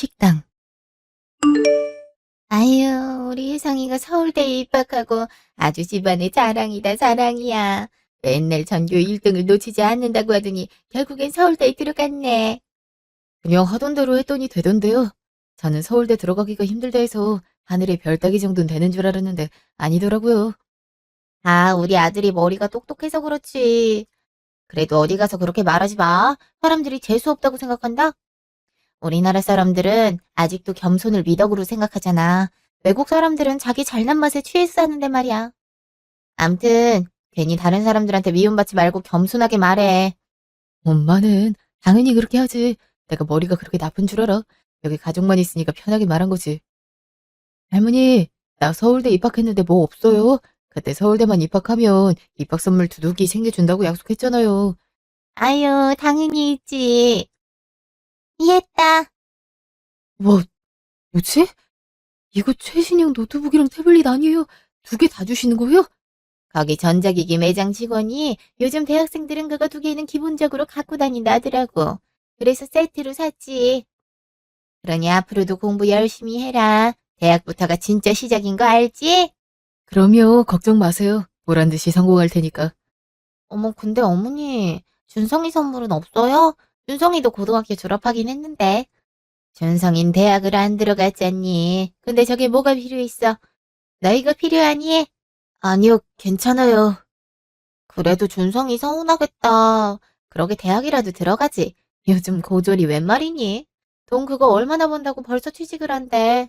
식당. 아유, 우리 혜성이가 서울대에 입학하고 아주 집안의 자랑이다, 자랑이야. 맨날 전교 1등을 놓치지 않는다고 하더니 결국엔 서울대에 들어갔네. 그냥 하던 대로 했더니 되던데요. 저는 서울대 들어가기가 힘들다 해서 하늘의 별 따기 정도는 되는 줄 알았는데 아니더라고요. 아, 우리 아들이 머리가 똑똑해서 그렇지. 그래도 어디 가서 그렇게 말하지 마. 사람들이 재수 없다고 생각한다? 우리나라 사람들은 아직도 겸손을 미덕으로 생각하잖아. 외국 사람들은 자기 잘난 맛에 취해서 사는데 말이야. 암튼 괜히 다른 사람들한테 미움받지 말고 겸손하게 말해. 엄마는 당연히 그렇게 하지. 내가 머리가 그렇게 나쁜 줄 알아. 여기 가족만 있으니까 편하게 말한 거지. 할머니, 나 서울대 입학했는데 뭐 없어요? 그때 서울대만 입학하면 입학 선물 두둑이 챙겨준다고 약속했잖아요. 아유, 당연히 있지. 이해했다. 뭐, 뭐지? 이거 최신형 노트북이랑 태블릿 아니에요? 두 개 다 주시는 거예요? 거기 전자기기 매장 직원이 요즘 대학생들은 그거 두 개는 기본적으로 갖고 다닌다 하더라고. 그래서 세트로 샀지. 그러니 앞으로도 공부 열심히 해라. 대학부터가 진짜 시작인 거 알지? 그럼요. 걱정 마세요. 보란 듯이 성공할 테니까. 어머, 근데 어머니, 준성이 선물은 없어요? 준성이도 고등학교 졸업하긴 했는데. 준성인 대학을 안 들어갔잖니. 근데 저게 뭐가 필요했어? 너 이거 필요하니? 아니요, 괜찮아요. 그래도 준성이 서운하겠다. 그러게 대학이라도 들어가지. 요즘 고졸이 웬 말이니? 돈 그거 얼마나 번다고 벌써 취직을 한대.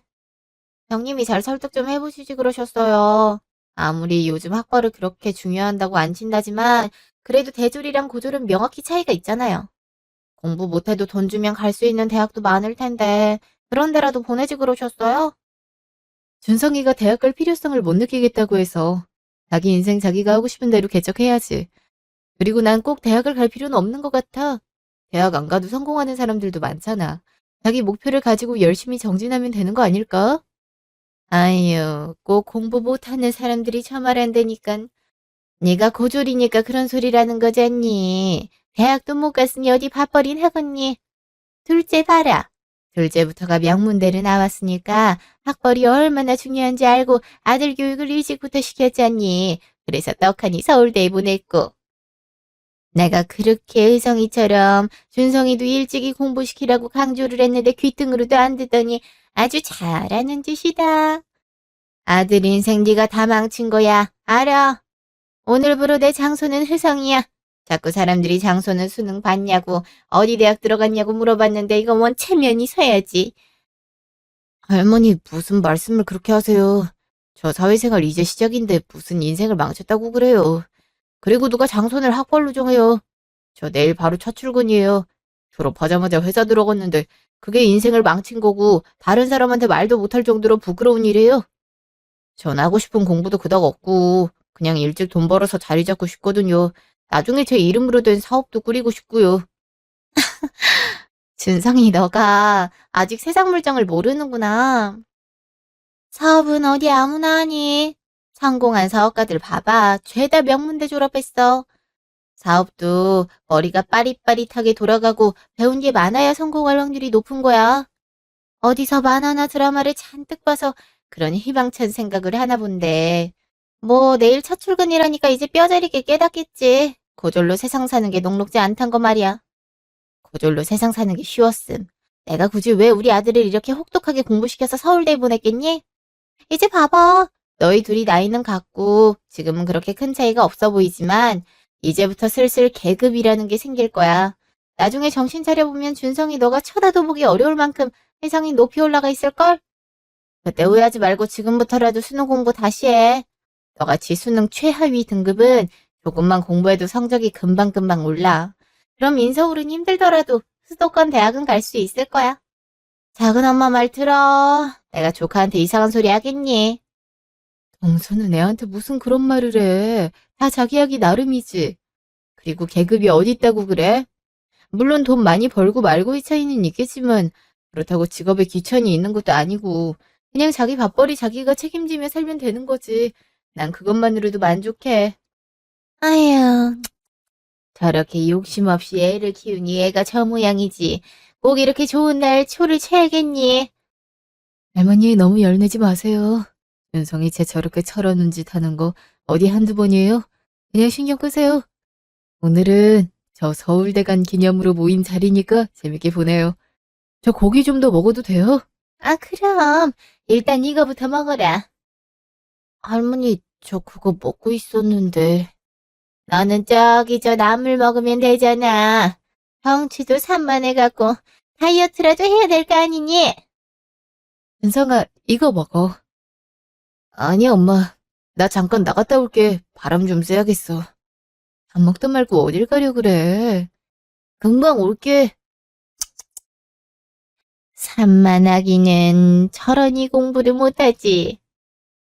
형님이 잘 설득 좀 해보시지 그러셨어요. 아무리 요즘 학벌을 그렇게 중요한다고 안 친다지만 그래도 대졸이랑 고졸은 명확히 차이가 있잖아요. 공부 못해도 돈 주면 갈 수 있는 대학도 많을 텐데 그런 데라도 보내지 그러셨어요? 준성이가 대학 갈 필요성을 못 느끼겠다고 해서 자기 인생 자기가 하고 싶은 대로 개척해야지. 그리고 난 꼭 대학을 갈 필요는 없는 것 같아. 대학 안 가도 성공하는 사람들도 많잖아. 자기 목표를 가지고 열심히 정진하면 되는 거 아닐까? 아유, 꼭 공부 못하는 사람들이 저 말한다니깐. 네가 고졸이니까 그런 소리라는 거잖니. 대학도 못 갔으니 어디 밥벌이는 하겠니? 둘째 봐라. 둘째부터가 명문대를 나왔으니까 학벌이 얼마나 중요한지 알고 아들 교육을 일찍부터 시켰잖니. 그래서 떡하니 서울대에 보냈고. 내가 그렇게 의성이처럼 준성이도 일찍이 공부시키라고 강조를 했는데 귀등으로도 안 듣더니 아주 잘하는 짓이다. 아들 인생 네가 다 망친 거야. 알아. 오늘부로 내 장소는 혜성이야. 자꾸 사람들이 장소는 수능 봤냐고 어디 대학 들어갔냐고 물어봤는데 이거 원 체면이 서야지. 할머니 무슨 말씀을 그렇게 하세요. 저 사회생활 이제 시작인데 무슨 인생을 망쳤다고 그래요. 그리고 누가 장소를 학벌로 정해요. 저 내일 바로 첫 출근이에요. 졸업하자마자 회사 들어갔는데 그게 인생을 망친 거고 다른 사람한테 말도 못할 정도로 부끄러운 일이에요. 전 하고 싶은 공부도 그닥 없고 그냥 일찍 돈 벌어서 자리 잡고 싶거든요. 나중에 제 이름으로 된 사업도 꾸리고 싶고요. 준성이 너가 아직 세상 물정을 모르는구나. 사업은 어디 아무나 하니? 성공한 사업가들 봐봐. 죄다 명문대 졸업했어. 사업도 머리가 빠릿빠릿하게 돌아가고 배운 게 많아야 성공할 확률이 높은 거야. 어디서 만화나 드라마를 잔뜩 봐서 그런 희망찬 생각을 하나 본데. 뭐 내일 첫 출근이라니까 이제 뼈저리게 깨닫겠지. 고졸로 세상 사는 게 녹록지 않단 거 말이야. 고졸로 세상 사는 게 쉬웠음. 내가 굳이 왜 우리 아들을 이렇게 혹독하게 공부시켜서 서울대에 보냈겠니? 이제 봐봐. 너희 둘이 나이는 같고 지금은 그렇게 큰 차이가 없어 보이지만 이제부터 슬슬 계급이라는 게 생길 거야. 나중에 정신 차려보면 준성이 너가 쳐다도 보기 어려울 만큼 세상이 높이 올라가 있을걸? 그때 오해하지 말고 지금부터라도 수능 공부 다시 해. 너같이 수능 최하위 등급은 조금만 공부해도 성적이 금방금방 올라. 그럼 인서울은 힘들더라도 수도권 대학은 갈 수 있을 거야. 작은 엄마 말 들어. 내가 조카한테 이상한 소리 하겠니? 동서는 애한테 무슨 그런 말을 해. 다 자기 하기 나름이지. 그리고 계급이 어딨다고 그래? 물론 돈 많이 벌고 말고의 차이는 있겠지만 그렇다고 직업에 귀천이 있는 것도 아니고 그냥 자기 밥벌이 자기가 책임지며 살면 되는 거지. 난 그것만으로도 만족해. 아휴, 저렇게 욕심 없이 애를 키우니 애가 저 모양이지. 꼭 이렇게 좋은 날 초를 쳐야겠니? 할머니 너무 열내지 마세요. 준성이 쟤 저렇게 철없는 짓 하는 거 어디 한두 번이에요? 그냥 신경 끄세요. 오늘은 저 서울대 간 기념으로 모인 자리니까 재밌게 보내요. 저 고기 좀 더 먹어도 돼요? 아, 그럼. 일단 이거부터 먹어라. 할머니, 저 그거 먹고 있었는데. 너는 저기 저 나물 먹으면 되잖아. 덩치도 산만해갖고 다이어트라도 해야 될 거 아니니? 은성아, 이거 먹어. 아니, 엄마. 나 잠깐 나갔다 올게. 바람 좀 쐬야겠어. 밥 먹다 말고 어딜 가려 그래. 금방 올게. 산만하기는 저러니 공부를 못하지.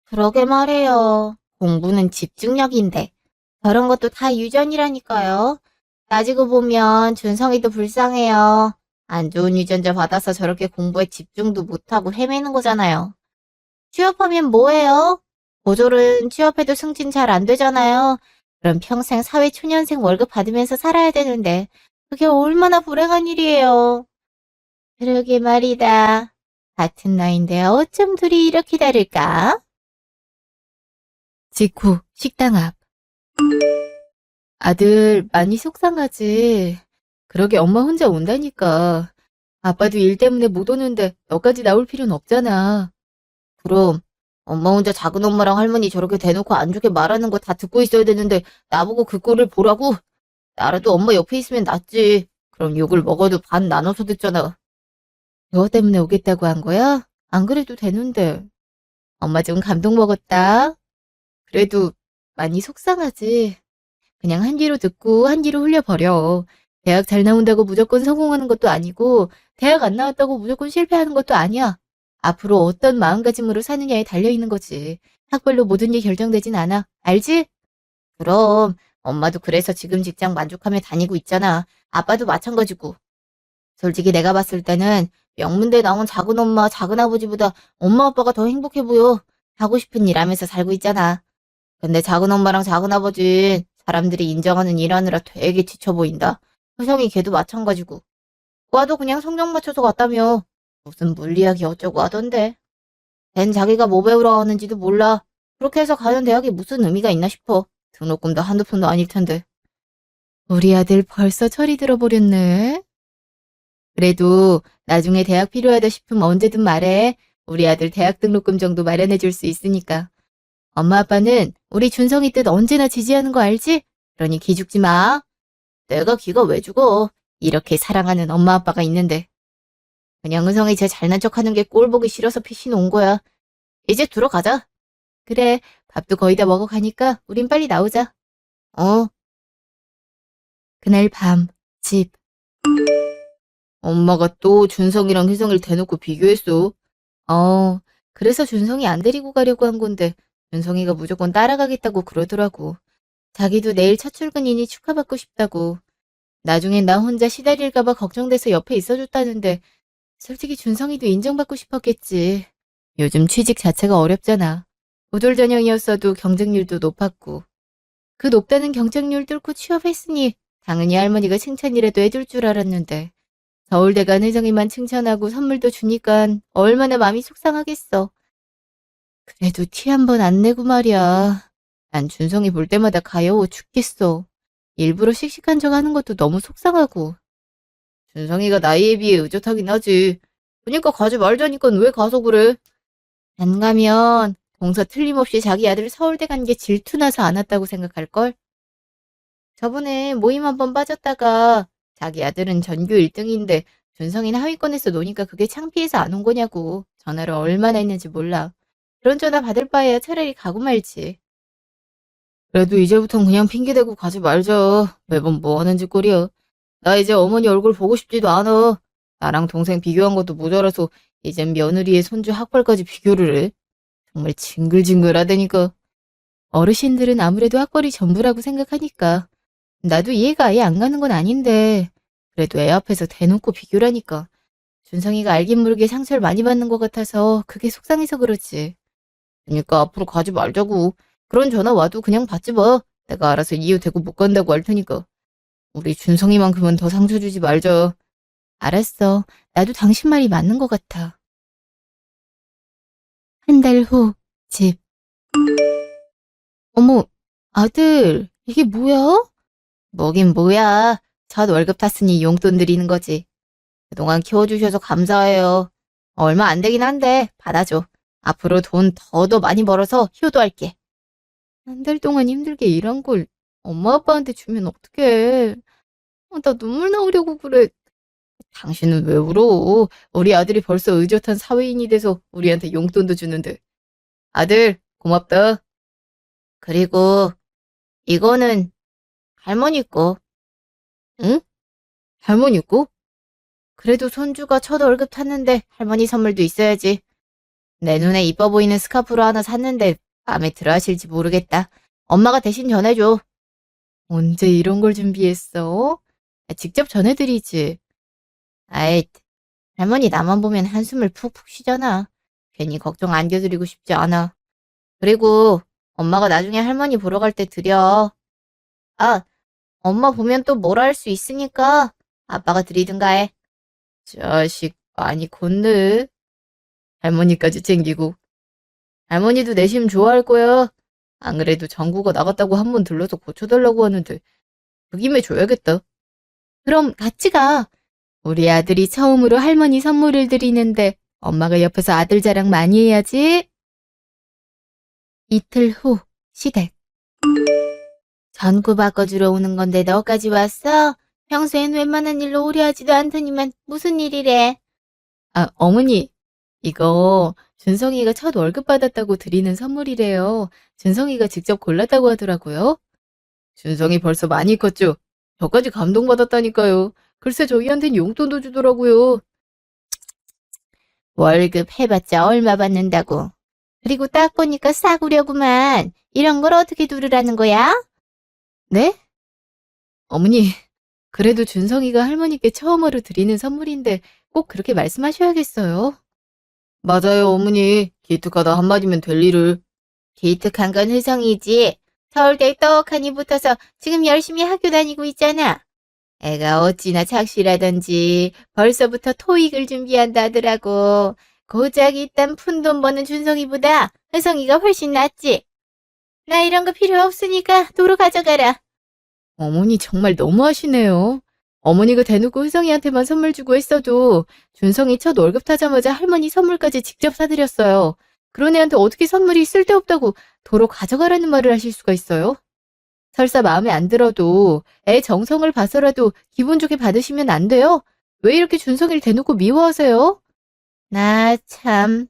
그러게 말해요. 공부는 집중력인데. 저런 것도 다 유전이라니까요. 따지고 보면 준성이도 불쌍해요. 안 좋은 유전자 받아서 저렇게 공부에 집중도 못하고 헤매는 거잖아요. 취업하면 뭐해요? 고졸은 취업해도 승진 잘 안 되잖아요. 그럼 평생 사회초년생 월급 받으면서 살아야 되는데 그게 얼마나 불행한 일이에요. 그러게 말이다. 같은 나이인데 어쩜 둘이 이렇게 다를까? 직후 식당 앞. 아들 많이 속상하지. 그러게 엄마 혼자 온다니까. 아빠도 일 때문에 못 오는데 너까지 나올 필요는 없잖아. 그럼 엄마 혼자 작은 엄마랑 할머니 저렇게 대놓고 안 좋게 말하는 거 다 듣고 있어야 되는데 나보고 그 꼴을 보라고? 나라도 엄마 옆에 있으면 낫지. 그럼 욕을 먹어도 반 나눠서 듣잖아. 그거 때문에 오겠다고 한 거야? 안 그래도 되는데. 엄마 좀 감동 먹었다. 그래도 많이 속상하지. 그냥 한 귀로 듣고 한 귀로 흘려버려. 대학 잘 나온다고 무조건 성공하는 것도 아니고 대학 안 나왔다고 무조건 실패하는 것도 아니야. 앞으로 어떤 마음가짐으로 사느냐에 달려있는 거지. 학벌로 모든 게 결정되진 않아. 알지? 그럼 엄마도 그래서 지금 직장 만족하며 다니고 있잖아. 아빠도 마찬가지고. 솔직히 내가 봤을 때는 명문대 나온 작은 엄마, 작은 아버지보다 엄마 아빠가 더 행복해 보여. 하고 싶은 일 하면서 살고 있잖아. 근데 작은 엄마랑 작은 아버진 사람들이 인정하는 일 하느라 되게 지쳐 보인다. 효성이 걔도 마찬가지고. 과도 그냥 성적 맞춰서 갔다며. 무슨 물리학이 어쩌고 하던데. 걘 자기가 뭐 배우러 가는지도 몰라. 그렇게 해서 가는 대학이 무슨 의미가 있나 싶어. 등록금도 한두 푼도 아닐 텐데. 우리 아들 벌써 철이 들어버렸네. 그래도 나중에 대학 필요하다 싶으면 언제든 말해. 우리 아들 대학 등록금 정도 마련해 줄 수 있으니까. 엄마 아빠는 우리 준성이 뜻 언제나 지지하는 거 알지? 그러니 기죽지 마. 내가 기가 왜 죽어. 이렇게 사랑하는 엄마 아빠가 있는데. 그냥 은성이 쟤 잘난 척하는 게 꼴 보기 싫어서 피신 온 거야. 이제 들어가자. 그래, 밥도 거의 다 먹어가니까 우린 빨리 나오자. 어. 그날 밤, 집. 엄마가 또 준성이랑 혜성이를 대놓고 비교했어. 어, 그래서 준성이 안 데리고 가려고 한 건데 준성이가 무조건 따라가겠다고 그러더라고. 자기도 내일 첫 출근이니 축하받고 싶다고. 나중엔 나 혼자 시달릴까 봐 걱정돼서 옆에 있어줬다는데 솔직히 준성이도 인정받고 싶었겠지. 요즘 취직 자체가 어렵잖아. 고졸 전형이었어도 경쟁률도 높았고. 그 높다는 경쟁률 뚫고 취업했으니 당연히 할머니가 칭찬이라도 해줄 줄 알았는데 서울대 간 혜정이만 칭찬하고 선물도 주니깐 얼마나 마음이 속상하겠어. 그래도 티 한 번 안 내고 말이야. 난 준성이 볼 때마다 가여워 죽겠어. 일부러 씩씩한 척 하는 것도 너무 속상하고. 준성이가 나이에 비해 의젓하긴 하지. 그러니까 가지 말자니까 왜 가서 그래? 안 가면 동서 틀림없이 자기 아들 서울대 간 게 질투나서 안 왔다고 생각할걸? 저번에 모임 한 번 빠졌다가 자기 아들은 전교 1등인데 준성이는 하위권에서 노니까 그게 창피해서 안 온 거냐고 전화를 얼마나 했는지 몰라. 그런 전화 받을 바에야 차라리 가고 말지. 그래도 이제부턴 그냥 핑계대고 가지 말자. 매번 뭐 하는 짓거리야. 나 이제 어머니 얼굴 보고 싶지도 않아. 나랑 동생 비교한 것도 모자라서 이젠 며느리의 손주 학벌까지 비교를 해. 정말 징글징글하다니까. 어르신들은 아무래도 학벌이 전부라고 생각하니까. 나도 이해가 아예 안 가는 건 아닌데 그래도 애 앞에서 대놓고 비교라니까. 준성이가 알긴 모르게 상처를 많이 받는 것 같아서 그게 속상해서 그렇지. 그러니까 앞으로 가지 말자고. 그런 전화 와도 그냥 받지 마. 내가 알아서 이유 대고 못 간다고 할 테니까. 우리 준성이만큼은 더 상처 주지 말자. 알았어. 나도 당신 말이 맞는 것 같아. 한 달 후, 집. 어머, 아들, 이게 뭐야? 뭐긴 뭐야. 첫 월급 탔으니 용돈 드리는 거지. 그동안 키워주셔서 감사해요. 얼마 안 되긴 한데 받아줘. 앞으로 돈 더 많이 벌어서 효도할게. 한 달 동안 힘들게 일한 걸 엄마 아빠한테 주면 어떡해. 나 눈물 나오려고 그래. 당신은 왜 울어? 우리 아들이 벌써 의젓한 사회인이 돼서 우리한테 용돈도 주는데. 아들, 고맙다. 그리고 이거는 할머니 거. 응? 할머니 거? 그래도 손주가 첫 월급 탔는데 할머니 선물도 있어야지. 내 눈에 이뻐 보이는 스카프로 하나 샀는데 마음에 들어 하실지 모르겠다. 엄마가 대신 전해줘. 언제 이런 걸 준비했어? 직접 전해드리지. 아이, 할머니 나만 보면 한숨을 푹푹 쉬잖아. 괜히 걱정 안겨드리고 싶지 않아. 그리고 엄마가 나중에 할머니 보러 갈 때 드려. 아, 엄마 보면 또 뭐라 할 수 있으니까 아빠가 드리든가 해. 자식 많이 컸네. 할머니까지 챙기고. 할머니도 내심 좋아할 거야. 안 그래도 장구가 나갔다고 한 번 들러서 고쳐달라고 하는데 그 김에 줘야겠다. 그럼 같이 가. 우리 아들이 처음으로 할머니 선물을 드리는데 엄마가 옆에서 아들 자랑 많이 해야지. 이틀 후, 시댁. 전구 바꿔주러 오는 건데 너까지 왔어? 평소엔 웬만한 일로 오래 하지도 않더니만 무슨 일이래? 아, 어머니, 이거 준성이가 첫 월급 받았다고 드리는 선물이래요. 준성이가 직접 골랐다고 하더라고요. 준성이 벌써 많이 컸죠? 저까지 감동받았다니까요. 글쎄 저희한텐 용돈도 주더라고요. 월급 해봤자 얼마 받는다고. 그리고 딱 보니까 싸구려구만. 이런 걸 어떻게 두르라는 거야? 네? 어머니, 그래도 준성이가 할머니께 처음으로 드리는 선물인데 꼭 그렇게 말씀하셔야겠어요. 맞아요, 어머니. 기특하다 한마디면 될 일을. 기특한 건 혜성이지. 서울대에 떡하니 붙어서 지금 열심히 학교 다니고 있잖아. 애가 어찌나 착실하던지 벌써부터 토익을 준비한다 하더라고. 고작 이딴 푼돈 버는 준성이보다 혜성이가 훨씬 낫지. 나 이런 거 필요 없으니까 도로 가져가라. 어머니 정말 너무하시네요. 어머니가 대놓고 혜성이한테만 선물 주고 했어도 준성이 첫 월급 타자마자 할머니 선물까지 직접 사드렸어요. 그런 애한테 어떻게 선물이 쓸데없다고 도로 가져가라는 말을 하실 수가 있어요? 설사 마음에 안 들어도 애 정성을 봐서라도 기분 좋게 받으시면 안 돼요? 왜 이렇게 준성이를 대놓고 미워하세요? 나 참.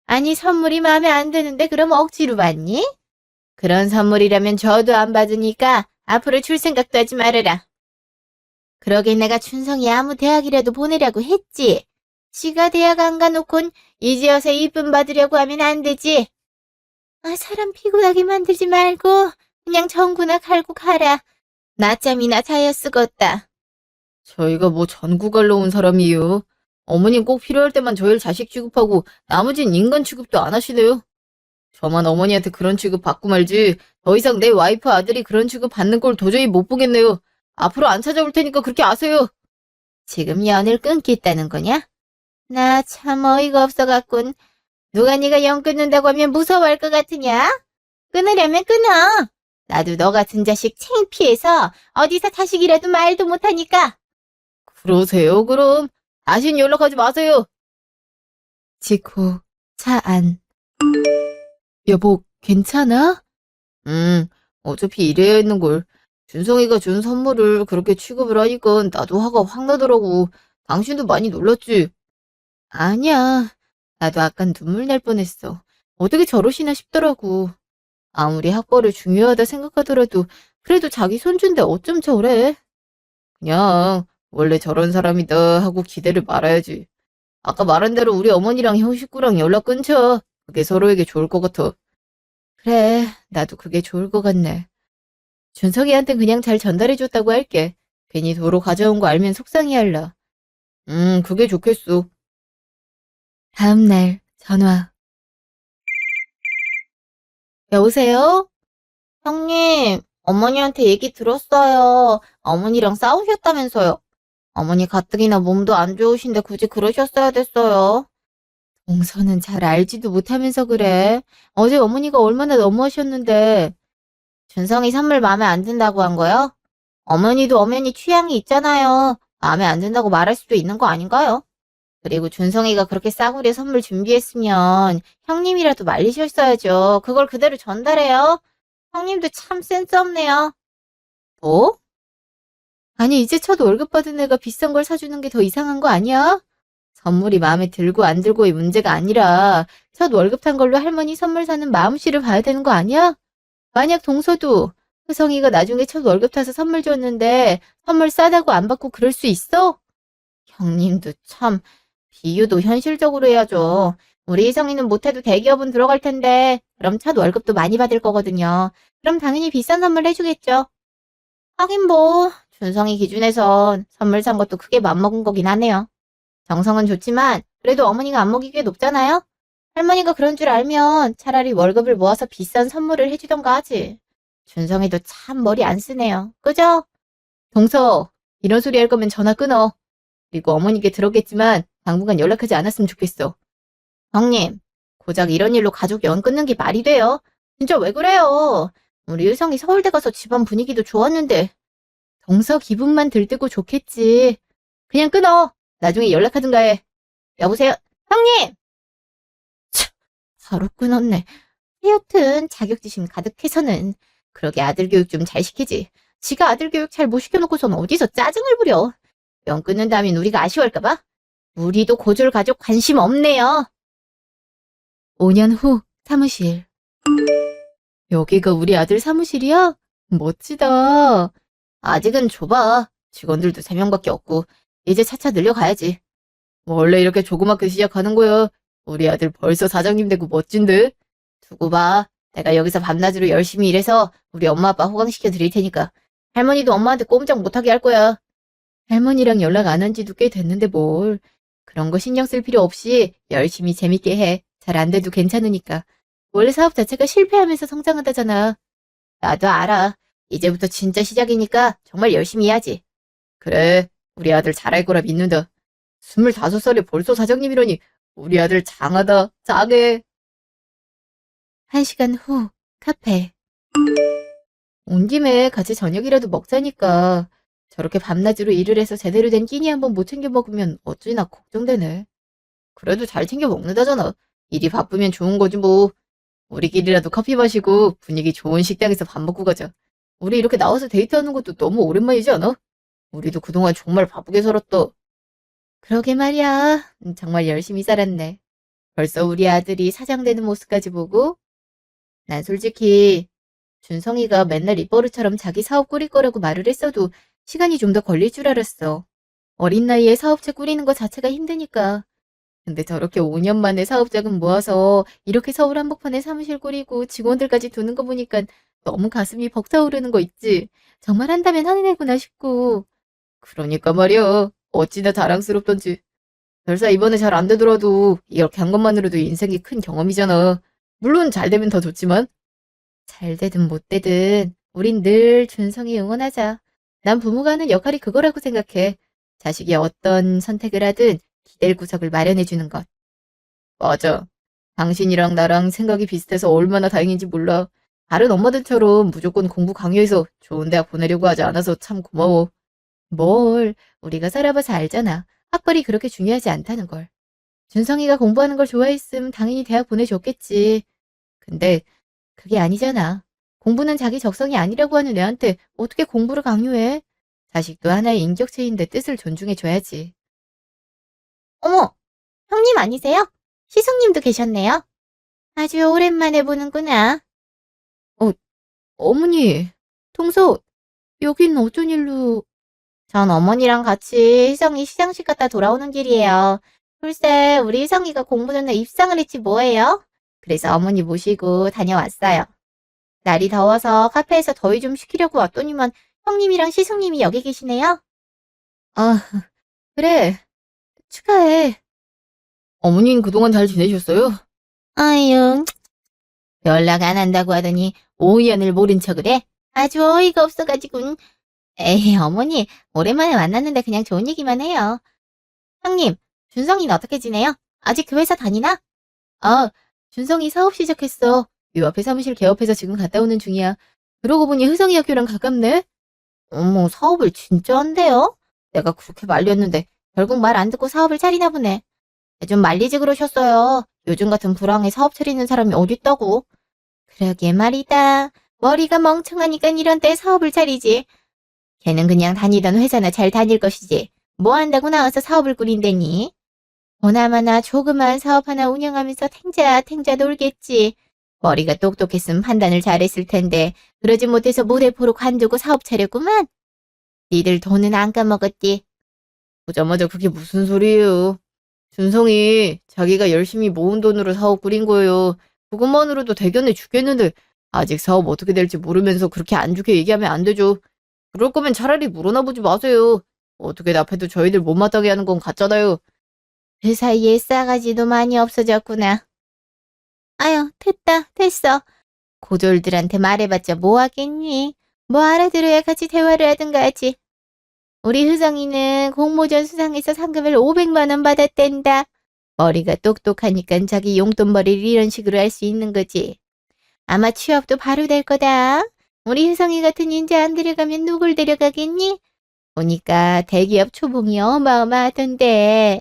아니 선물이 마음에 안 드는데 그럼 억지로 받니? 그런 선물이라면 저도 안 받으니까 앞으로 줄 생각도 하지 말아라. 그러게 내가 준성이 아무 대학이라도 보내려고 했지. 지가 대학 안 가놓곤 이제 와서 이쁨 받으려고 하면 안 되지. 아, 사람 피곤하게 만들지 말고 그냥 전구나 갈고 가라. 낮잠이나 자야 쓰겄다. 저희가 뭐 전구 갈러 온 사람이에요. 어머님 꼭 필요할 때만 저희를 자식 취급하고 나머진 인간 취급도 안 하시네요. 저만 어머니한테 그런 취급 받고 말지 더 이상 내 와이프 아들이 그런 취급 받는 걸 도저히 못 보겠네요. 앞으로 안 찾아올 테니까 그렇게 아세요. 지금 연을 끊겠다는 거냐? 나 참 어이가 없어갖군. 누가 네가 연 끊는다고 하면 무서워할 것 같으냐? 끊으려면 끊어. 나도 너 같은 자식 창피해서 어디서 자식이라도 말도 못하니까. 그러세요, 그럼. 다신 연락하지 마세요. 직후, 차 안. 여보, 괜찮아? 응, 어차피 이래야 했는걸. 준성이가 준 선물을 그렇게 취급을 하니까 나도 화가 확 나더라고. 당신도 많이 놀랐지? 아니야. 나도 아깐 눈물 날 뻔했어. 어떻게 저러시나 싶더라고. 아무리 학벌을 중요하다 생각하더라도 그래도 자기 손주인데 어쩜 저래? 그냥 원래 저런 사람이다 하고 기대를 말아야지. 아까 말한 대로 우리 어머니랑 형 식구랑 연락 끊자. 그게 서로에게 좋을 것 같아. 그래, 나도 그게 좋을 것 같네. 준석이한테 그냥 잘 전달해줬다고 할게. 괜히 도로 가져온 거 알면 속상해할라. 그게 좋겠어. 다음 날 전화. 여보세요? 형님, 어머니한테 얘기 들었어요. 어머니랑 싸우셨다면서요. 어머니 가뜩이나 몸도 안 좋으신데 굳이 그러셨어야 됐어요. 동서는 잘 알지도 못하면서 그래. 어제 어머니가 얼마나 너무하셨는데. 준성이 선물 마음에 안 든다고 한 거요? 어머니도 엄연히 취향이 있잖아요. 마음에 안 든다고 말할 수도 있는 거 아닌가요? 그리고 준성이가 그렇게 싸구려 선물 준비했으면 형님이라도 말리셨어야죠. 그걸 그대로 전달해요. 형님도 참 센스 없네요. 뭐? 아니, 이제 첫 월급 받은 애가 비싼 걸 사주는 게 더 이상한 거 아니야? 선물이 마음에 들고 안 들고의 문제가 아니라 첫 월급 탄 걸로 할머니 선물 사는 마음씨를 봐야 되는 거 아니야? 만약 동서도 효성이가 나중에 첫 월급 타서 선물 줬는데 선물 싸다고 안 받고 그럴 수 있어? 형님도 참 비유도 현실적으로 해야죠. 우리 희성이는 못해도 대기업은 들어갈 텐데 그럼 첫 월급도 많이 받을 거거든요. 그럼 당연히 비싼 선물 해주겠죠. 하긴 뭐 준성이 기준에선 선물 산 것도 크게 맘먹은 거긴 하네요. 정성은 좋지만 그래도 어머니가 안목이 꽤 높잖아요? 할머니가 그런 줄 알면 차라리 월급을 모아서 비싼 선물을 해주던가 하지. 준성이도 참 머리 안 쓰네요. 그죠? 동서, 이런 소리 할 거면 전화 끊어. 그리고 어머니께 들었겠지만 당분간 연락하지 않았으면 좋겠어. 형님, 고작 이런 일로 가족 연 끊는 게 말이 돼요? 진짜 왜 그래요? 우리 유성이 서울대 가서 집안 분위기도 좋았는데 동서 기분만 들뜨고 좋겠지. 그냥 끊어. 나중에 연락하든가 해. 여보세요? 형님! 바로 끊었네. 하여튼 자격지심 가득해서는 그러게 아들 교육 좀 잘 시키지. 지가 아들 교육 잘 못 시켜놓고선 어디서 짜증을 부려. 연 끊는다면 우리가 아쉬워할까봐? 우리도 고졸 가족 관심 없네요. 5년 후 사무실. 여기가 우리 아들 사무실이야? 멋지다. 아직은 좁아. 직원들도 3명밖에 없고 이제 차차 늘려가야지. 원래 이렇게 조그맣게 시작하는 거야. 우리 아들 벌써 사장님 되고 멋진데? 두고 봐. 내가 여기서 밤낮으로 열심히 일해서 우리 엄마 아빠 호강시켜 드릴 테니까 할머니도 엄마한테 꼼짝 못하게 할 거야. 할머니랑 연락 안 한 지도 꽤 됐는데 뭘. 그런 거 신경 쓸 필요 없이 열심히 재밌게 해. 잘 안 돼도 괜찮으니까. 원래 사업 자체가 실패하면서 성장한다잖아. 나도 알아. 이제부터 진짜 시작이니까 정말 열심히 해야지. 그래. 우리 아들 잘할 거라 믿는다. 25살에 벌써 사장님이라니 우리 아들 장하다. 장해. 1시간 후 카페. 온 김에 같이 저녁이라도 먹자니까. 저렇게 밤낮으로 일을 해서 제대로 된 끼니 한번 못 챙겨 먹으면 어찌나 걱정되네. 그래도 잘 챙겨 먹는다잖아. 일이 바쁘면 좋은 거지 뭐. 우리끼리라도 커피 마시고 분위기 좋은 식당에서 밥 먹고 가자. 우리 이렇게 나와서 데이트하는 것도 너무 오랜만이지 않아? 우리도 그동안 정말 바쁘게 살았다. 그러게 말이야. 정말 열심히 살았네. 벌써 우리 아들이 사장 되는 모습까지 보고. 난 솔직히 준성이가 맨날 입버릇처럼 자기 사업 꾸릴 거라고 말을 했어도 시간이 좀 더 걸릴 줄 알았어. 어린 나이에 사업체 꾸리는 거 자체가 힘드니까. 근데 저렇게 5년 만에 사업 자금 모아서 이렇게 서울 한복판에 사무실 꾸리고 직원들까지 두는 거 보니까 너무 가슴이 벅차오르는 거 있지. 정말 한다면 하는 애구나 싶고. 그러니까 말이야. 어찌나 자랑스럽던지. 설사 이번에 잘 안 되더라도 이렇게 한 것만으로도 인생이 큰 경험이잖아. 물론 잘 되면 더 좋지만. 잘 되든 못 되든 우린 늘 준성이 응원하자. 난 부모가 하는 역할이 그거라고 생각해. 자식이 어떤 선택을 하든 기댈 구석을 마련해주는 것. 맞아. 당신이랑 나랑 생각이 비슷해서 얼마나 다행인지 몰라. 다른 엄마들처럼 무조건 공부 강요해서 좋은 대학 보내려고 하지 않아서 참 고마워. 뭘, 우리가 살아봐서 알잖아. 학벌이 그렇게 중요하지 않다는 걸. 준성이가 공부하는 걸 좋아했음 당연히 대학 보내줬겠지. 근데 그게 아니잖아. 공부는 자기 적성이 아니라고 하는 애한테 어떻게 공부를 강요해? 자식도 하나의 인격체인데 뜻을 존중해줘야지. 어머, 형님 아니세요? 시숙님도 계셨네요. 아주 오랜만에 보는구나. 어, 어머니, 동서, 여긴 어쩐 일로? 전 어머니랑 같이 희성이 시상식 갔다 돌아오는 길이에요. 글쎄, 우리 희성이가 공부 전에 입상을 했지 뭐예요? 그래서 어머니 모시고 다녀왔어요. 날이 더워서 카페에서 더위 좀 식히려고 왔더니만 형님이랑 시숙님이 여기 계시네요. 아, 그래. 축하해. 어머님 그동안 잘 지내셨어요? 아유, 연락 안 한다고 하더니 오연을 모른 척을 해? 아주 어이가 없어가지고. 에이, 어머니, 오랜만에 만났는데 그냥 좋은 얘기만 해요. 형님, 준성이는 어떻게 지내요? 아직 그 회사 다니나? 아, 준성이 사업 시작했어. 요 앞에 사무실 개업해서 지금 갔다 오는 중이야. 그러고 보니 효성이 학교랑 가깝네? 어머, 사업을 진짜 한대요? 내가 그렇게 말렸는데 결국 말 안 듣고 사업을 차리나 보네. 좀 말리지 그러셨어요. 요즘 같은 불황에 사업 차리는 사람이 어딨다고. 그러게 말이다. 머리가 멍청하니까 이런 때 사업을 차리지. 걔는 그냥 다니던 회사나 잘 다닐 것이지. 뭐 한다고 나와서 사업을 꾸린다니. 보나마나 조그만 사업 하나 운영하면서 탱자 놀겠지. 머리가 똑똑했으면 판단을 잘했을 텐데 그러지 못해서 무대포로 관두고 사업 차렸구만. 니들 돈은 안 까먹었디. 보자마자 그게 무슨 소리예요. 준성이 자기가 열심히 모은 돈으로 사업 꾸린 거예요. 그것만으로도 대견해 죽겠는데 아직 사업 어떻게 될지 모르면서 그렇게 안 좋게 얘기하면 안 되죠. 그럴 거면 차라리 물어나 보지 마세요. 어떻게 납해도 저희들 못마땅해 하는 건 같잖아요. 그 사이에 싸가지도 많이 없어졌구나. 아유, 됐어. 고졸들한테 말해봤자 뭐 하겠니? 뭐 알아들어야 같이 대화를 하든가 하지. 우리 효정이는 공모전 수상해서 상금을 500만 원 받았댄다. 머리가 똑똑하니까 자기 용돈벌이를 이런 식으로 할 수 있는 거지. 아마 취업도 바로 될 거다. 우리 효성이 같은 인재 안 데려가면 누굴 데려가겠니? 보니까 대기업 초봉이 어마어마하던데.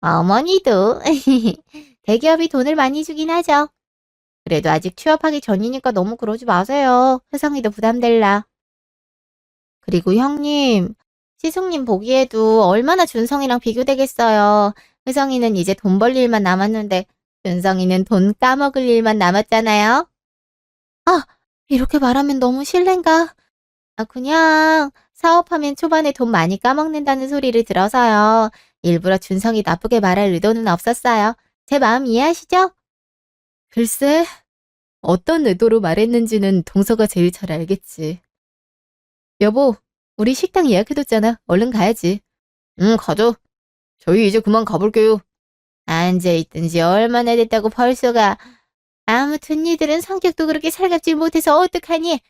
어머니도 대기업이 돈을 많이 주긴 하죠. 그래도 아직 취업하기 전이니까 너무 그러지 마세요. 효성이도 부담될라. 그리고 형님, 시숙님 보기에도 얼마나 준성이랑 비교되겠어요. 효성이는 이제 돈 벌 일만 남았는데 준성이는 돈 까먹을 일만 남았잖아요. 아, 이렇게 말하면 너무 실례인가? 그냥 사업하면 초반에 돈 많이 까먹는다는 소리를 들어서요. 일부러 준성이 나쁘게 말할 의도는 없었어요. 제 마음 이해하시죠? 글쎄, 어떤 의도로 말했는지는 동서가 제일 잘 알겠지. 여보, 우리 식당 예약해뒀잖아. 얼른 가야지. 응, 가자. 저희 이제 그만 가볼게요. 앉아있든지 얼마나 됐다고 벌써 가. 아무튼 니들은 성격도 그렇게 살갑지 못해서 어떡하니?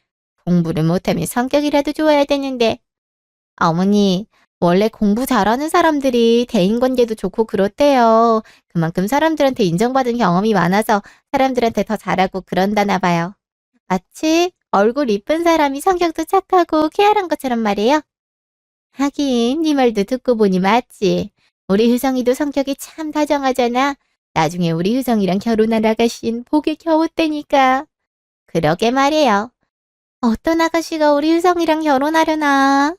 공부를 못하면 성격이라도 좋아야 되는데. 어머니, 원래 공부 잘하는 사람들이 대인관계도 좋고 그렇대요. 그만큼 사람들한테 인정받은 경험이 많아서 사람들한테 더 잘하고 그런다나 봐요. 마치 얼굴 이쁜 사람이 성격도 착하고 쾌활한 것처럼 말이에요. 하긴 네 말도 듣고 보니 맞지. 우리 효성이도 성격이 참 다정하잖아. 나중에 우리 효성이랑 결혼할 아가씨는 복에 겨웠다니까. 그러게 말이에요. 어떤 아가씨가 우리 효성이랑 결혼하려나?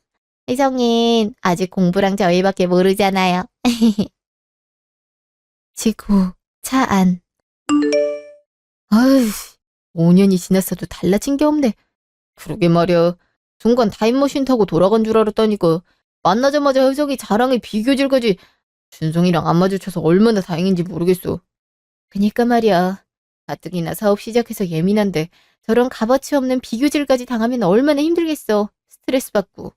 효성인 아직 공부랑 저희밖에 모르잖아요. 지구, 차 안. 아휴, 5년이 지났어도 달라진 게 없네. 그러게 말이야. 순간 타임머신 타고 돌아간 줄 알았다니까. 만나자마자 효성이 자랑에 비교질 거지. 준성이랑 안 마주쳐서 얼마나 다행인지 모르겠어. 그니까 말이야. 가뜩이나 사업 시작해서 예민한데 저런 값어치 없는 비교질까지 당하면 얼마나 힘들겠어. 스트레스 받고.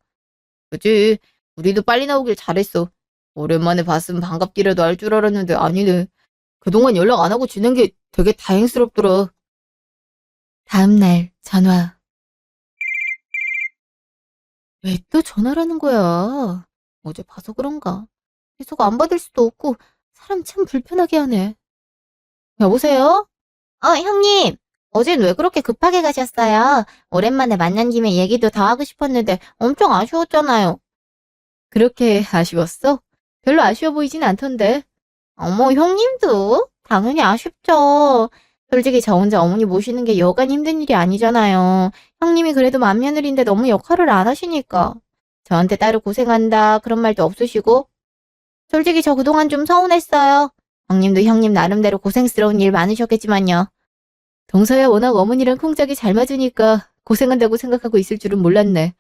그치? 우리도 빨리 나오길 잘했어. 오랜만에 봤으면 반갑기라도 할 줄 알았는데 아니네. 그동안 연락 안 하고 지낸 게 되게 다행스럽더라. 다음날 전화. 왜 또 전화라는 거야? 어제 봐서 그런가? 계속 안 받을 수도 없고 사람 참 불편하게 하네. 여보세요? 형님. 어젠 왜 그렇게 급하게 가셨어요? 오랜만에 만난 김에 얘기도 더 하고 싶었는데 엄청 아쉬웠잖아요. 그렇게 아쉬웠어? 별로 아쉬워 보이진 않던데. 어머, 형님도? 당연히 아쉽죠. 솔직히 저 혼자 어머니 모시는 게 여간 힘든 일이 아니잖아요. 형님이 그래도 맏며느리인데 너무 역할을 안 하시니까. 저한테 따로 고생한다 그런 말도 없으시고. 솔직히 저 그동안 좀 서운했어요. 형님도 형님 나름대로 고생스러운 일 많으셨겠지만요. 동서야 워낙 어머니랑 콩짝이 잘 맞으니까 고생한다고 생각하고 있을 줄은 몰랐네.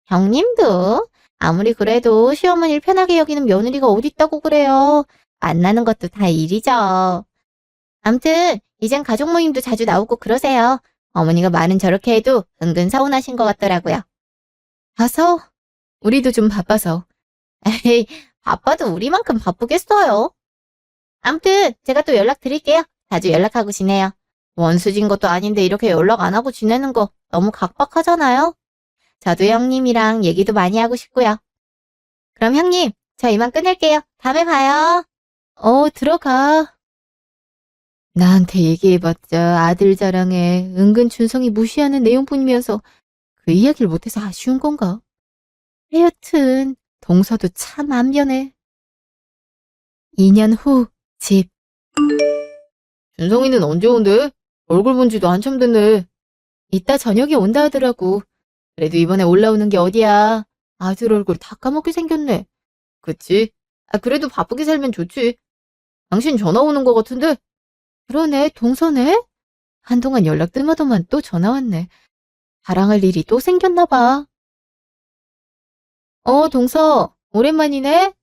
형님도? 아무리 그래도 시어머니를 편하게 여기는 며느리가 어딨다고 그래요. 만나는 것도 다 일이죠. 암튼 이젠 가족 모임도 자주 나오고 그러세요. 어머니가 말은 저렇게 해도 은근 서운하신 것 같더라고요. 봐서? 우리도 좀 바빠서. 에이, 바빠도 우리만큼 바쁘겠어요. 암튼 제가 또 연락드릴게요. 자주 연락하고 지내요. 원수진 것도 아닌데 이렇게 연락 안 하고 지내는 거 너무 각박하잖아요. 저도 형님이랑 얘기도 많이 하고 싶고요. 그럼 형님, 저 이만 끊을게요. 다음에 봐요. 들어가. 나한테 얘기해봤자 아들 자랑에 은근 준성이 무시하는 내용뿐이면서 그 이야기를 못해서 아쉬운 건가? 하여튼 동서도 참 안변해. 2년 후 집. 준성이는 언제 온대? 얼굴 본 지도 한참 됐네. 이따 저녁에 온다 하더라고. 그래도 이번에 올라오는 게 어디야. 아들 얼굴 다 까먹게 생겼네. 그치? 그래도 바쁘게 살면 좋지. 당신 전화 오는 거 같은데? 그러네, 동서네? 한동안 연락 뜸하더만 또 전화 왔네. 자랑할 일이 또 생겼나 봐. 동서, 오랜만이네?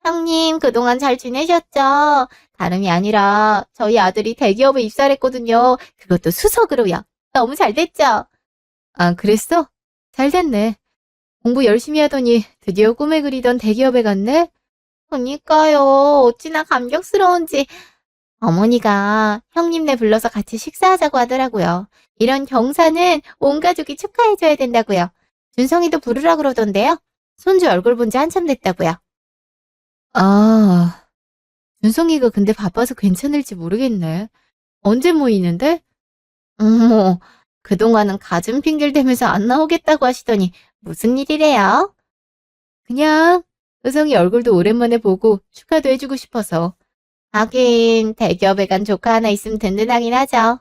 형님, 그동안 잘 지내셨죠? 다름이 아니라 저희 아들이 대기업에 입사를 했거든요. 그것도 수석으로요. 너무 잘 됐죠? 아, 그랬어? 잘 됐네. 공부 열심히 하더니 드디어 꿈에 그리던 대기업에 갔네? 그니까요. 어찌나 감격스러운지. 어머니가 형님네 불러서 같이 식사하자고 하더라고요. 이런 경사는 온 가족이 축하해줘야 된다고요. 준성이도 부르라 그러던데요. 손주 얼굴 본 지 한참 됐다고요. 아, 준성이가 근데 바빠서 괜찮을지 모르겠네. 언제 모이는데? 어머, 그동안은 가진 핑계를 대면서 안 나오겠다고 하시더니 무슨 일이래요? 그냥 의성이 얼굴도 오랜만에 보고 축하도 해주고 싶어서. 하긴 대기업에 간 조카 하나 있으면 든든하긴 하죠.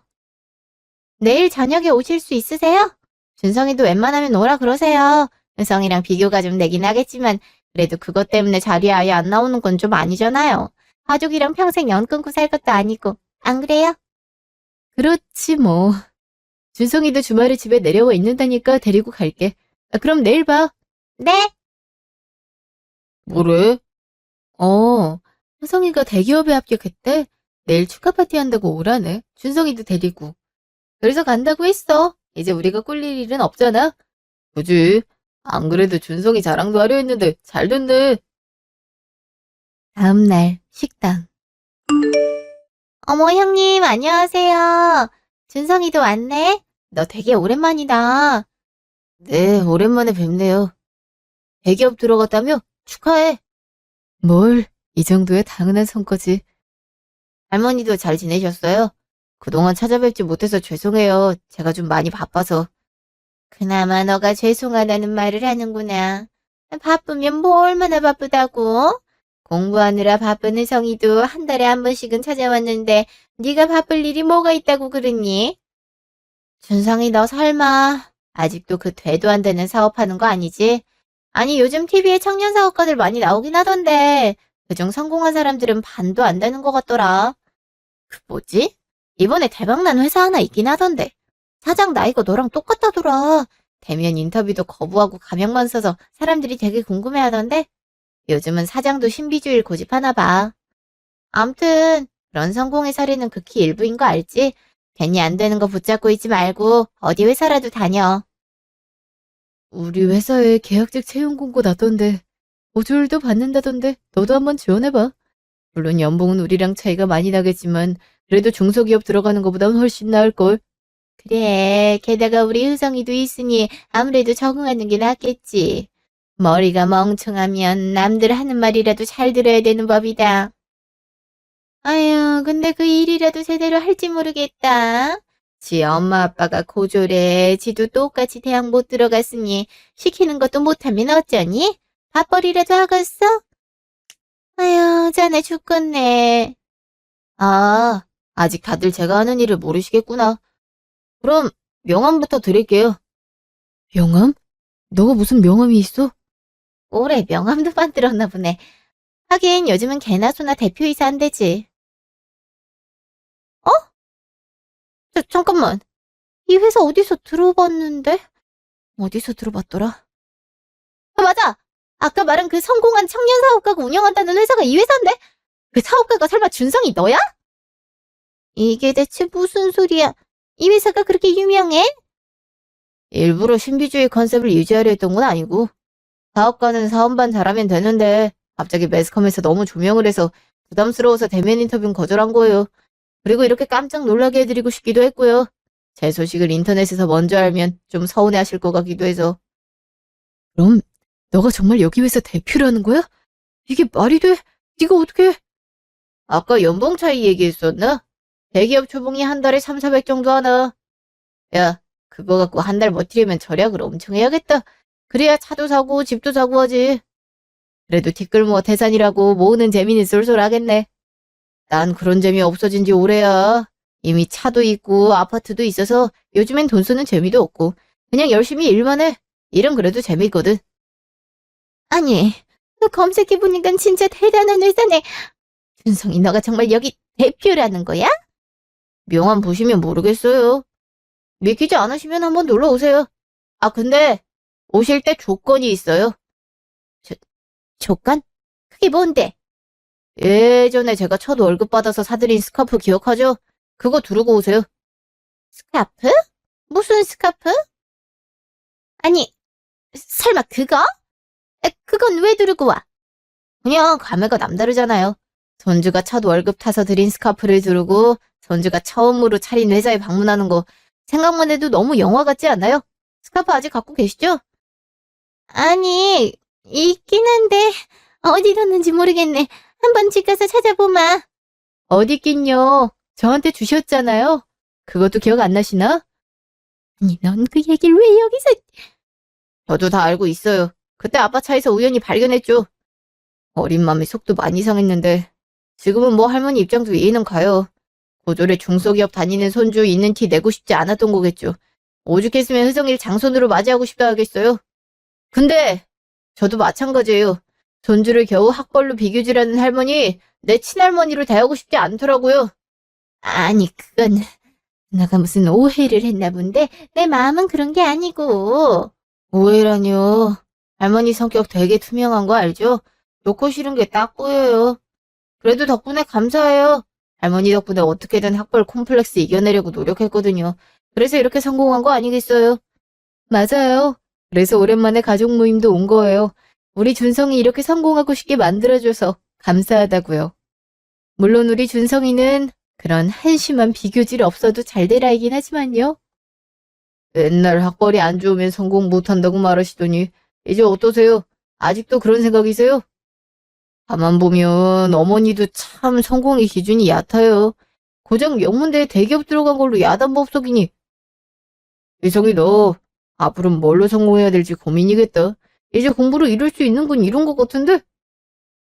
내일 저녁에 오실 수 있으세요? 준성이도 웬만하면 오라 그러세요. 의성이랑 비교가 좀 되긴 하겠지만 그래도 그것 때문에 자리에 아예 안 나오는 건 좀 아니잖아요. 가족이랑 평생 연 끊고 살 것도 아니고. 안 그래요? 그렇지 뭐. 준성이도 주말에 집에 내려와 있는다니까 데리고 갈게. 그럼 내일 봐. 네. 뭐래? 효성이가 대기업에 합격했대. 내일 축하 파티 한다고 오라네. 준성이도 데리고. 그래서 간다고 했어. 이제 우리가 꿀릴 일은 없잖아. 그지? 안 그래도 준성이 자랑도 하려 했는데 잘 됐네. 다음날 식당. 어머 형님 안녕하세요. 준성이도 왔네. 너 되게 오랜만이다. 네, 오랜만에 뵙네요. 대기업 들어갔다며? 축하해. 뭘, 이 정도야 당연한 성과지. 할머니도 잘 지내셨어요? 그동안 찾아뵙지 못해서 죄송해요. 제가 좀 많이 바빠서. 그나마 너가 죄송하다는 말을 하는구나. 바쁘면 뭐 얼마나 바쁘다고? 공부하느라 바쁜 의성이도 한 달에 한 번씩은 찾아왔는데 네가 바쁠 일이 뭐가 있다고 그러니? 준성이 너 설마 아직도 그 되도 안 되는 사업하는 거 아니지? 아니 요즘 TV에 청년 사업가들 많이 나오긴 하던데 그중 성공한 사람들은 반도 안 되는 것 같더라. 그 뭐지? 이번에 대박난 회사 하나 있긴 하던데 사장 나이가 너랑 똑같다더라. 대면 인터뷰도 거부하고 가명만 써서 사람들이 되게 궁금해하던데 요즘은 사장도 신비주의를 고집하나 봐. 암튼 그런 성공의 사례는 극히 일부인 거 알지? 괜히 안 되는 거 붙잡고 있지 말고 어디 회사라도 다녀. 우리 회사에 계약직 채용 공고 났던데 보조율도 받는다던데 너도 한번 지원해봐. 물론 연봉은 우리랑 차이가 많이 나겠지만 그래도 중소기업 들어가는 것보단 훨씬 나을걸. 그래, 게다가 우리 효성이도 있으니 아무래도 적응하는 게 낫겠지. 머리가 멍청하면 남들 하는 말이라도 잘 들어야 되는 법이다. 아유, 근데 그 일이라도 제대로 할지 모르겠다. 지 엄마 아빠가 고졸해. 지도 똑같이 대학 못 들어갔으니 시키는 것도 못하면 어쩌니? 밥벌이라도 하겠어? 아유, 자네 죽겠네. 아, 아직 다들 제가 하는 일을 모르시겠구나. 그럼 명함부터 드릴게요. 명함? 너가 무슨 명함이 있어? 올해 명함도 만들었나 보네. 하긴 요즘은 개나 소나 대표이사 한대지. 어? 잠깐만. 이 회사 어디서 들어봤는데? 어디서 들어봤더라? 맞아! 아까 말한 그 성공한 청년 사업가가 운영한다는 회사가 이 회사인데? 그 사업가가 설마 준성이 너야? 이게 대체 무슨 소리야? 이 회사가 그렇게 유명해? 일부러 신비주의 컨셉을 유지하려 했던 건 아니고 사업가는 사업만 잘하면 되는데 갑자기 매스컴에서 너무 조명을 해서 부담스러워서 대면 인터뷰는 거절한 거예요. 그리고 이렇게 깜짝 놀라게 해드리고 싶기도 했고요. 제 소식을 인터넷에서 먼저 알면 좀 서운해하실 것 같기도 해서. 그럼 너가 정말 여기 회사 대표라는 거야? 이게 말이 돼? 네가 어떻게? 아까 연봉 차이 얘기했었나? 대기업 초봉이 한 달에 3, 400 정도 하나. 야, 그거 갖고 한 달 버티려면 절약을 엄청 해야겠다. 그래야 차도 사고 집도 사고 하지. 그래도 티끌 모아 태산이라고 모으는 재미는 쏠쏠하겠네. 난 그런 재미 없어진 지 오래야. 이미 차도 있고 아파트도 있어서 요즘엔 돈 쓰는 재미도 없고 그냥 열심히 일만 해. 일은 그래도 재미있거든. 아니, 너 검색해보니까 진짜 대단한 회사네. 준성이 너가 정말 여기 대표라는 거야? 명함 보시면 모르겠어요. 믿기지 않으시면 한번 놀러 오세요. 아, 근데 오실 때 조건이 있어요. 조건? 그게 뭔데? 예전에 제가 첫 월급 받아서 사드린 스카프 기억하죠? 그거 두르고 오세요. 스카프? 무슨 스카프? 아니, 설마 그거? 그건 왜 두르고 와? 그냥 감회가 남다르잖아요. 손주가 첫 월급 타서 드린 스카프를 두르고 손주가 처음으로 차린 회사에 방문하는 거 생각만 해도 너무 영화 같지 않아요? 스카프 아직 갖고 계시죠? 아니, 있긴 한데 어디 뒀는지 모르겠네. 한번 집 가서 찾아보마. 어디 있긴요. 저한테 주셨잖아요. 그것도 기억 안 나시나? 아니, 넌 그 얘기를 왜 여기서... 저도 다 알고 있어요. 그때 아빠 차에서 우연히 발견했죠. 어린 마음에 속도 많이 상했는데 지금은 뭐 할머니 입장도 이해는 가요. 고졸에 중소기업 다니는 손주 있는 티 내고 싶지 않았던 거겠죠. 오죽했으면 효성이를 장손으로 맞이하고 싶다 하겠어요. 근데 저도 마찬가지예요. 손주를 겨우 학벌로 비교질하는 할머니 내 친할머니로 대하고 싶지 않더라고요. 아니 그건 내가 무슨 오해를 했나 본데 내 마음은 그런 게 아니고. 오해라뇨. 할머니 성격 되게 투명한 거 알죠? 좋고 싫은 게 딱 보여요. 그래도 덕분에 감사해요. 할머니 덕분에 어떻게든 학벌 콤플렉스 이겨내려고 노력했거든요. 그래서 이렇게 성공한 거 아니겠어요? 맞아요. 그래서 오랜만에 가족 모임도 온 거예요. 우리 준성이 이렇게 성공하고 싶게 만들어줘서 감사하다고요. 물론 우리 준성이는 그런 한심한 비교질 없어도 잘 될 아이긴 하지만요. 맨날 학벌이 안 좋으면 성공 못한다고 말하시더니 이제 어떠세요? 아직도 그런 생각이세요? 가만 보면 어머니도 참 성공의 기준이 얕아요. 고작 명문대에 대기업 들어간 걸로 야단법석이니. 이성이 너 앞으로는 뭘로 성공해야 될지 고민이겠다. 이제 공부로 이룰 수 있는 건 이룬 것 같은데?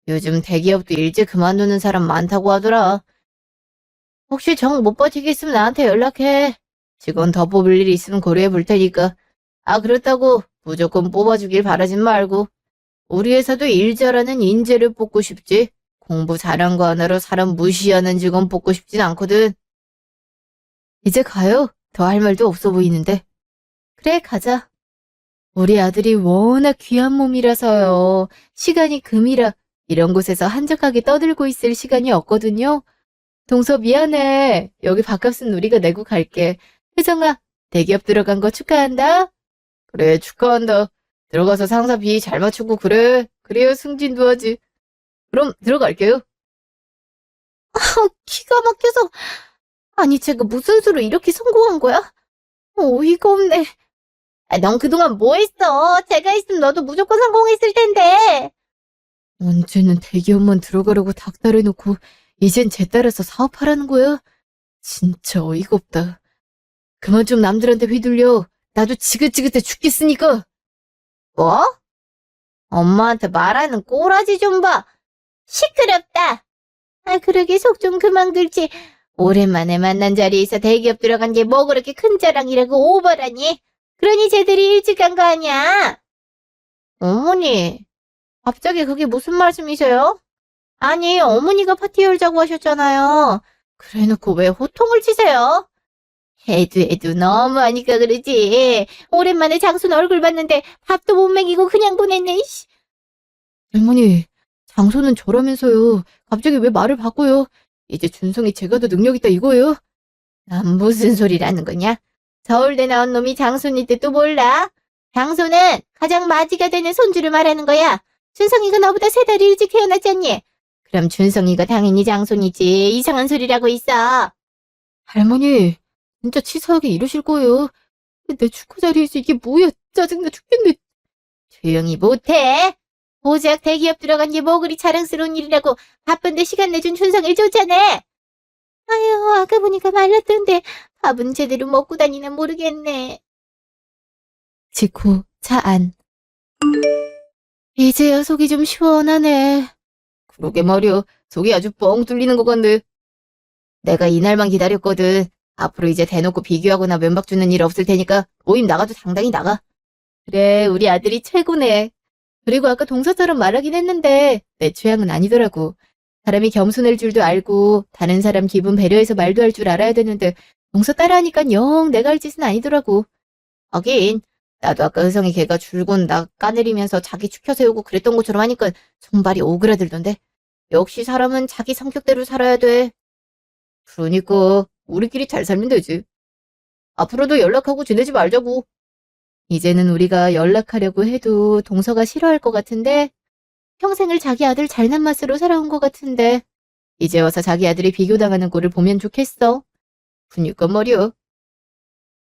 요즘 대기업도 일찍 그만두는 사람 많다고 하더라. 혹시 정 못 버티겠으면 나한테 연락해. 직원 더 뽑을 일이 있으면 고려해 볼 테니까. 아, 그렇다고 무조건 뽑아주길 바라진 말고. 우리 회사도 일 잘하는 인재를 뽑고 싶지. 공부 잘한 거 하나로 사람 무시하는 직원 뽑고 싶진 않거든. 이제 가요. 더 할 말도 없어 보이는데. 그래, 가자. 우리 아들이 워낙 귀한 몸이라서요. 시간이 금이라 이런 곳에서 한적하게 떠들고 있을 시간이 없거든요. 동서 미안해. 여기 밥값은 우리가 내고 갈게. 혜정아, 대기업 들어간 거 축하한다. 그래, 축하한다. 들어가서 상사 비위 잘 맞추고 그래. 그래야 승진도 하지. 그럼 들어갈게요. 기가 막혀서. 아니, 제가 무슨 수로 이렇게 성공한 거야? 어이가 없네. 넌 그동안 뭐 했어? 제가 있으면 너도 무조건 성공했을 텐데. 언제는 대기업만 들어가려고 닥달해놓고 이젠 쟤 따라서 사업하라는 거야? 진짜 어이가 없다. 그만 좀 남들한테 휘둘려. 나도 지긋지긋해 죽겠으니까. 뭐? 엄마한테 말하는 꼬라지 좀 봐. 시끄럽다. 아, 그러게 속 좀 그만 긁지. 오랜만에 만난 자리에서 대기업 들어간 게 뭐 그렇게 큰 자랑이라고 오버라니? 그러니 쟤들이 일찍 간 거 아니야? 어머니, 갑자기 그게 무슨 말씀이세요? 아니, 어머니가 파티 열자고 하셨잖아요. 그래놓고 왜 호통을 치세요? 해도 너무하니까 그러지. 오랜만에 장순 얼굴 봤는데 밥도 못 먹이고 그냥 보냈네. 씨. 할머니, 장소는 저라면서요. 갑자기 왜 말을 바꿔요? 이제 준성이 제가 더 능력 있다 이거예요? 난 무슨 소리라는 거냐? 서울대 나온 놈이 장손일 또 몰라? 장손은 가장 맞이가 되는 손주를 말하는 거야. 준성이가 너보다 3달 일찍 태어났잖니? 그럼 준성이가 당연히 장손이지. 이상한 소리라고 있어. 할머니, 진짜 치사하게 이러실 거예요. 내 축구 자리에서 이게 뭐야? 짜증나 죽겠네. 조용히 못해. 보작 대기업 들어간 게 뭐 그리 자랑스러운 일이라고. 바쁜데 시간 내준 준성을 쫓아내. 아유, 아까 보니까 말랐던데 밥은 제대로 먹고 다니나 모르겠네. 직후 차 안. 이제야 속이 좀 시원하네. 그러게 말이야. 속이 아주 뻥 뚫리는 것 같네. 내가 이날만 기다렸거든. 앞으로 이제 대놓고 비교하거나 면박 주는 일 없을 테니까 모임 나가도 당당히 나가. 그래, 우리 아들이 최고네. 그리고 아까 동서처럼 말하긴 했는데 내 취향은 아니더라고. 사람이 겸손할 줄도 알고 다른 사람 기분 배려해서 말도 할 줄 알아야 되는데 동서 따라하니까 영 내가 할 짓은 아니더라고. 하긴 나도 아까 혜성이 걔가 줄곧 나 까내리면서 자기 추켜 세우고 그랬던 것처럼 하니까 손발이 오그라들던데. 역시 사람은 자기 성격대로 살아야 돼. 그러니까 우리끼리 잘 살면 되지. 앞으로도 연락하고 지내지 말자고. 이제는 우리가 연락하려고 해도 동서가 싫어할 것 같은데 평생을 자기 아들 잘난 맛으로 살아온 것 같은데 이제 와서 자기 아들이 비교당하는 꼴을 보면 좋겠어. 그니까 말이야.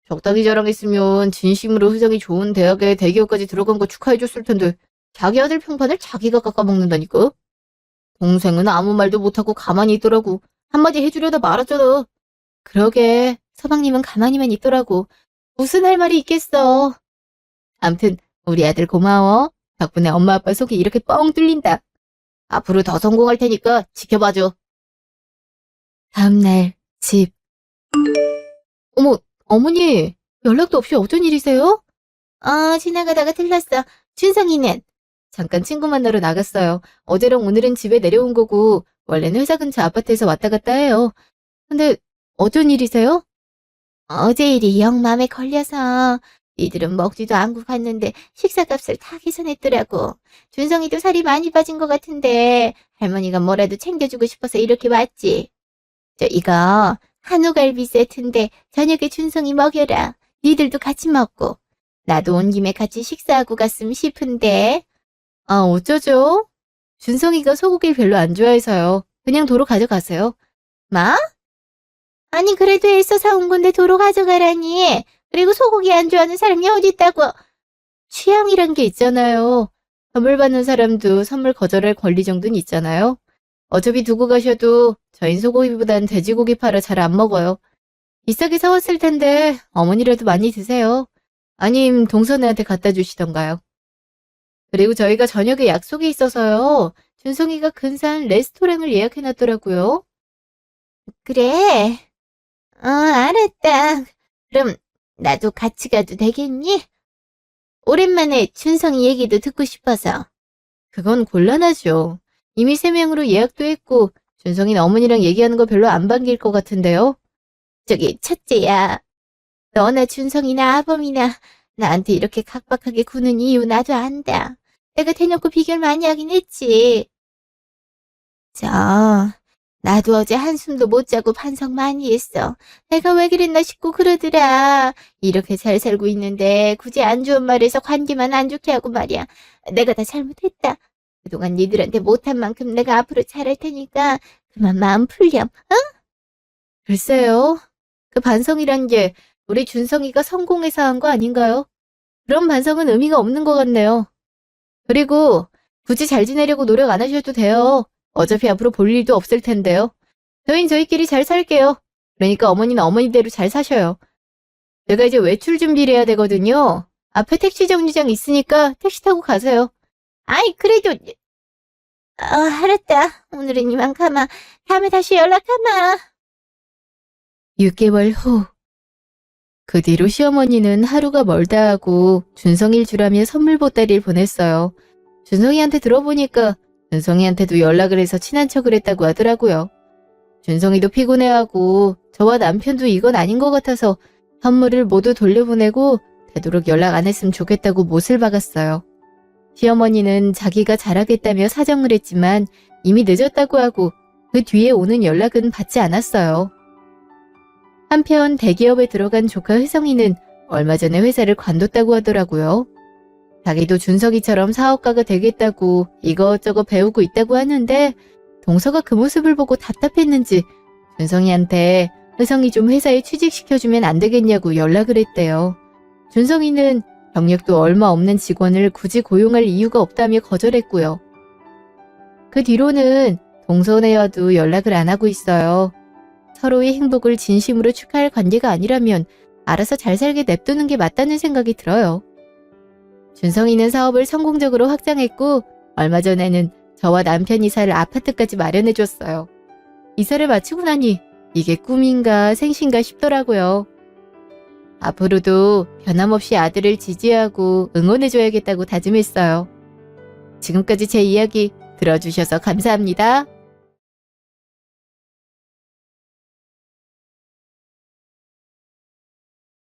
적당히 자랑했으면 진심으로 혜성이 좋은 대학에 대기업까지 들어간 거 축하해줬을 텐데 자기 아들 평판을 자기가 깎아먹는다니까. 동생은 아무 말도 못하고 가만히 있더라고. 한마디 해주려다 말았잖아. 그러게 서방님은 가만히만 있더라고. 무슨 할 말이 있겠어. 암튼 우리 아들 고마워. 덕분에 엄마 아빠 속이 이렇게 뻥 뚫린다. 앞으로 더 성공할 테니까 지켜봐줘. 다음날 집. 어머, 어머니 연락도 없이 어쩐 일이세요? 지나가다가 들렀어. 준성이는? 잠깐 친구 만나러 나갔어요. 어제랑 오늘은 집에 내려온 거고 원래는 회사 근처 아파트에서 왔다 갔다 해요. 근데 어쩐 일이세요? 어제 일이 영 맘에 걸려서 니들은 먹지도 않고 갔는데 식사값을 다 계산했더라고. 준성이도 살이 많이 빠진 것 같은데 할머니가 뭐라도 챙겨주고 싶어서 이렇게 왔지. 이거 한우갈비 세트인데 저녁에 준성이 먹여라. 니들도 같이 먹고. 나도 온 김에 같이 식사하고 갔으면 싶은데. 어쩌죠? 준성이가 소고기 별로 안 좋아해서요. 그냥 도로 가져가세요. 뭐? 아니 그래도 애써 사온 건데 도로 가져가라니. 그리고 소고기 안 좋아하는 사람이 어디 있다고. 취향이란 게 있잖아요. 선물 받는 사람도 선물 거절할 권리 정도는 있잖아요. 어차피 두고 가셔도 저흰 소고기보단 돼지고기 팔아 잘 안 먹어요. 비싸게 사왔을 텐데 어머니라도 많이 드세요. 아님 동선애한테 갖다 주시던가요. 그리고 저희가 저녁에 약속이 있어서요. 준성이가 근사한 레스토랑을 예약해놨더라고요. 그래. 알았다. 그럼 나도 같이 가도 되겠니? 오랜만에 준성이 얘기도 듣고 싶어서. 그건 곤란하죠. 이미 3명으로 예약도 했고 준성이는 어머니랑 얘기하는 거 별로 안 반길 것 같은데요. 첫째야. 너나 준성이나 아범이나 나한테 이렇게 각박하게 구는 이유 나도 안다. 내가 대놓고 비교를 많이 하긴 했지. 나도 어제 한숨도 못 자고 반성 많이 했어. 내가 왜 그랬나 싶고 그러더라. 이렇게 잘 살고 있는데 굳이 안 좋은 말해서 관계만 안 좋게 하고 말이야. 내가 다 잘못했다. 그동안 니들한테 못한 만큼 내가 앞으로 잘할 테니까 그만 마음 풀렴. 글쎄요. 그 반성이란 게 우리 준성이가 성공해서 한 거 아닌가요? 그런 반성은 의미가 없는 것 같네요. 그리고 굳이 잘 지내려고 노력 안 하셔도 돼요. 어차피 앞으로 볼 일도 없을 텐데요. 저희는 저희끼리 잘 살게요. 그러니까 어머니는 어머니대로 잘 사셔요. 제가 이제 외출 준비를 해야 되거든요. 앞에 택시 정류장 있으니까 택시 타고 가세요. 아이 그래도 알았다. 오늘은 이만 가마. 다음에 다시 연락하마. 6개월 후. 그 뒤로 시어머니는 하루가 멀다 하고 준성이를 주라며 선물 보따리를 보냈어요. 준성이한테 들어보니까 준성이한테도 연락을 해서 친한 척을 했다고 하더라고요. 준성이도 피곤해하고 저와 남편도 이건 아닌 것 같아서 선물을 모두 돌려보내고 되도록 연락 안 했으면 좋겠다고 못을 박았어요. 시어머니는 자기가 잘하겠다며 사정을 했지만 이미 늦었다고 하고 그 뒤에 오는 연락은 받지 않았어요. 한편 대기업에 들어간 조카 혜성이는 얼마 전에 회사를 관뒀다고 하더라고요. 자기도 준석이처럼 사업가가 되겠다고 이것저것 배우고 있다고 하는데 동서가 그 모습을 보고 답답했는지 준성이한테 혜성이 좀 회사에 취직시켜주면 안 되겠냐고 연락을 했대요. 준성이는 경력도 얼마 없는 직원을 굳이 고용할 이유가 없다며 거절했고요. 그 뒤로는 동서애와도 연락을 안 하고 있어요. 서로의 행복을 진심으로 축하할 관계가 아니라면 알아서 잘 살게 냅두는 게 맞다는 생각이 들어요. 준성이는 사업을 성공적으로 확장했고 얼마 전에는 저와 남편이 살 아파트까지 마련해줬어요. 이사를 마치고 나니 이게 꿈인가 생신가 싶더라고요. 앞으로도 변함없이 아들을 지지하고 응원해줘야겠다고 다짐했어요. 지금까지 제 이야기 들어주셔서 감사합니다.